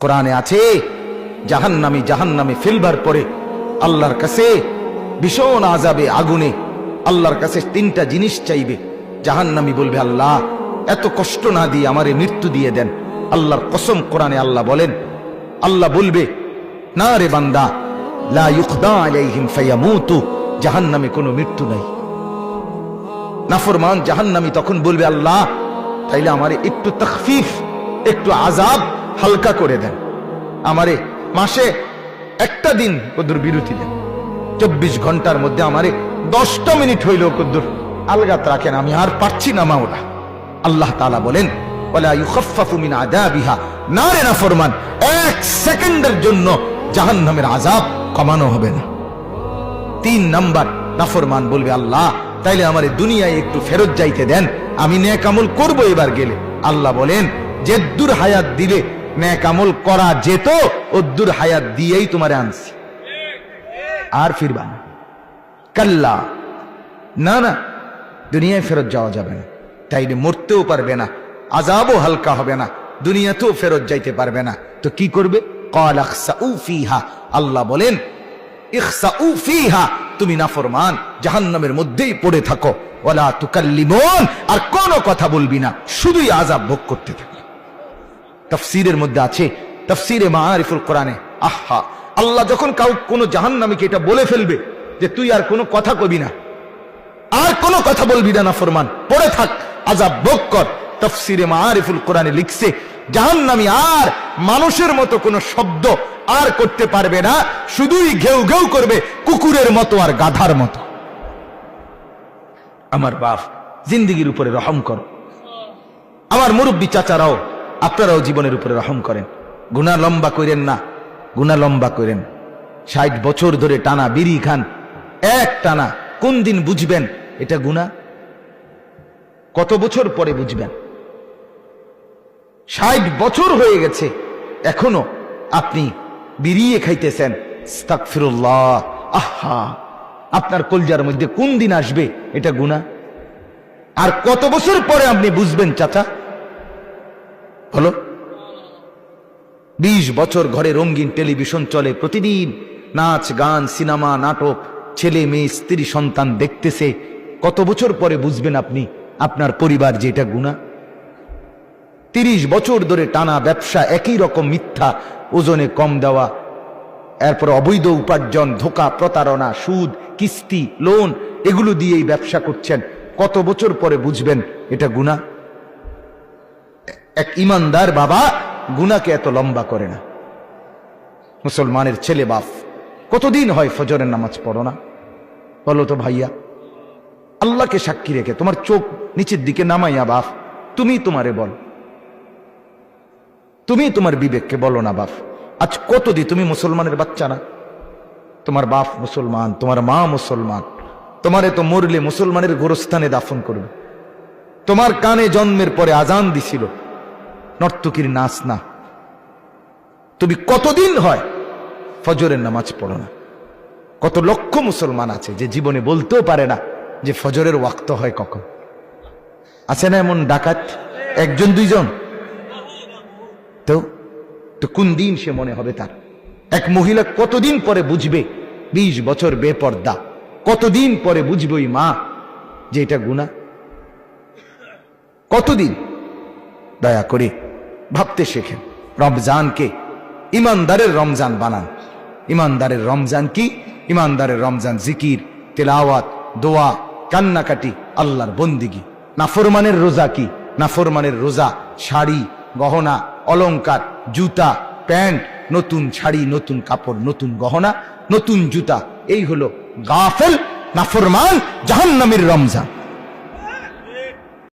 কোরআনে আছে জাহান্নামী ফেলবার পরে আল্লাহর কাছে ভীষণ আযাবে আগুনে আল্লাহর কাছে তিনটা জিনিস চাইবে। জাহান্নামী বলবে, আল্লাহ এত কষ্ট না দিয়ে আমারে মৃত্যু দিয়ে দেন। আল্লাহর কসম, কোরআনে আল্লাহ বলেন, আল্লাহ বলবে, না রে বান্দা, লা ইউকদা আলাইহিম ফায়ামুতু, জাহান্নামে কোনো মৃত্যু নাই। নাফরমান জাহান্নামী তখন বলবে, আল্লাহ তাইলে আমারে একটু তাখফিফ, একটু আযাব হালকা করে দেন, আমারে মাসে একটা দিন কদ্দুর বিরতি দেন, 24 ঘন্টার মধ্যে আমারে 10টা মিনিট হইলেও কদ্দুর আলগাত রাখেন, আমি আর পারছি না মাওলা। আল্লাহ তাআলা বলেন, ওয়ালা ইউখাফফাফু মিন আযাবিহা, না রে নাফরমান, 1 সেকেন্ডের জন্য জাহান্নামের আযাব কমানো হবে না। 3 নাম্বার, নাফরমান বলবে, আল্লাহ তাইলে আমারে দুনিয়ায় একটু ফেরত যাইতে দেন, আমি নেক আমল করব এবার গেলে। আল্লাহ বলেন, যেদ্দুর হায়াত দিলে নেক আমল করা যেত, ওদ্দুর হায়াত দিয়েই তোমারে আনছি, আর ফিরবা না। কাল্লা, না না, দুনিয়ায় ফেরত যাওয়া যাবে না, তাইলে মরতেও পারবে না, আযাবও হালকা হবে না, দুনিয়াতেও ফেরত যাইতে পারবে না। তো কি করবে? ক্বাল ইখসাউ ফিহা, আল্লাহ বলেন, ইখসাউ ফিহা, তুমি নাফরমান জাহান্নামের মধ্যেই পড়ে থাকো, ওয়ালা তুকাল্লিমুন, আর কোনো কথা বলবি না, শুধুই আযাব ভোগ করতে থাকো। তাফসীরের মধ্যে আছে, তাফসীরে মাআরিফুল কোরআনে, আহা, আল্লাহ যখন কোনো জাহান্নামীকে এটা বলে ফেলবে যে তুই আর কোনো কথা কবি না, আর কোনো কথা বলবি না, নাফরমান পড়ে থাক, আযাব ভোগ কর। তাফসীরে মাআরিফুল কোরআনে লিখছে, জাহান্নামী আর মানুষের মতো কোনো শব্দ আর করতে পারবে না, শুধুই ঘেউ ঘেউ করবে, কুকুরের মতো আর গাধার মতো। আমার বাপ, জিন্দেগির উপরে রহম করো। আমার মুরব্বী চাচারাও, আপনারাও জীবনের উপরে রহম করেন। গুনাহ লম্বা করেন না, গুনাহ লম্বা করেন। 60 বছর ধরে টানা বিড়ি খান, এক টানা, কোন দিন বুঝবেন এটা গুনাহ? কত বছর পরে বুঝবেন? 60 বছর হয়ে গেছে, এখনো আপনি বিড়িয়ে খাইতেছেন। আস্তাগফিরুল্লাহ, আহা, আপনার কলজার মধ্যে কোন দিন আসবে এটা গুনাহ? আর কত বছর পরে আপনি বুঝবেন চাচা? হলো 20 বছর ঘরে রঙিন টেলিভিশন চলে, প্রতিদিন নাচ গান, সিনেমা, নাটক, ছেলে মেয়ে, স্ত্রী, সন্তান দেখতেছে। কত বছর পরে বুঝবেন আপনি, আপনার পরিবার যে এটা গুনাহ? 30 বছর ধরে টানা ব্যবসা, একই রকম মিথ্যা, ওজনে কম দেওয়া, এরপর অবৈধ উপার্জন, ধোঁকা, প্রতারণা, সুদ, কিস্তি, লোন, এগুলো দিয়েই ব্যবসা করছেন। কত বছর পরে বুঝবেন এটা গুনাহ? এক ইমানদার বাবা গুনাহকে এত লম্বা করে না। মুসলমানের ছেলে বাপ, কতদিন হয় ফজরের নামাজ পড়ো না? বলো তো ভাইয়া, আল্লাহকে সাক্ষী রেখে তোমার চোখ নিচের দিকে নামাইয়া বাপ, তুমি তোমারে বল, তুমি তোমার বিবেককে বলো না বাপ, আজ কতদিন তুমি মুসলমানের বাচ্চা না? তোমার বাপ মুসলমান, তোমার মা মুসলমান, তোমারে তো মরলে মুসলমানের গোরস্থানে দাফন করবে। তোমার কানে জন্মের পরে আজান দিছিল, নর্তকীর নাচ না। তুমি কতদিন হয় ফজরের নামাজ পড়ো না? কত লক্ষ মুসলমান আছে যে জীবনে বলতেও পারে না যে ফজরের ওয়াক্ত হয় কখন। আছে না এমন ডাকাত? 1 2 তো কোন দিন সে মনে হবে তার? এক মহিলা কতদিন পরে বুঝবে 20 বছর বেপর্দা, কতদিন পরে বুঝবে ওই মা যে এটা গুনাহ? কতদিন? দয়া করে ভাবতে শেখেন। রমজানকে ইমানদারের রমজান বানান। ইমানদারের রমজান কি? ইমানদারের রমজান জিকির, তেলাওয়াত, দোয়া, কান্নাকাটি, আল্লাহর বন্দিগি। নাফরমানের রোজা কি? নাফরমানের রোজা শাড়ি, গহনা, অলংকার, জুতা, প্যান্ট, নতুন শাড়ি, নতুন কাপড়, নতুন গহনা, নতুন জুতা, এই হলো গাফেল, নাফরমান, জাহান্নামের রমজান।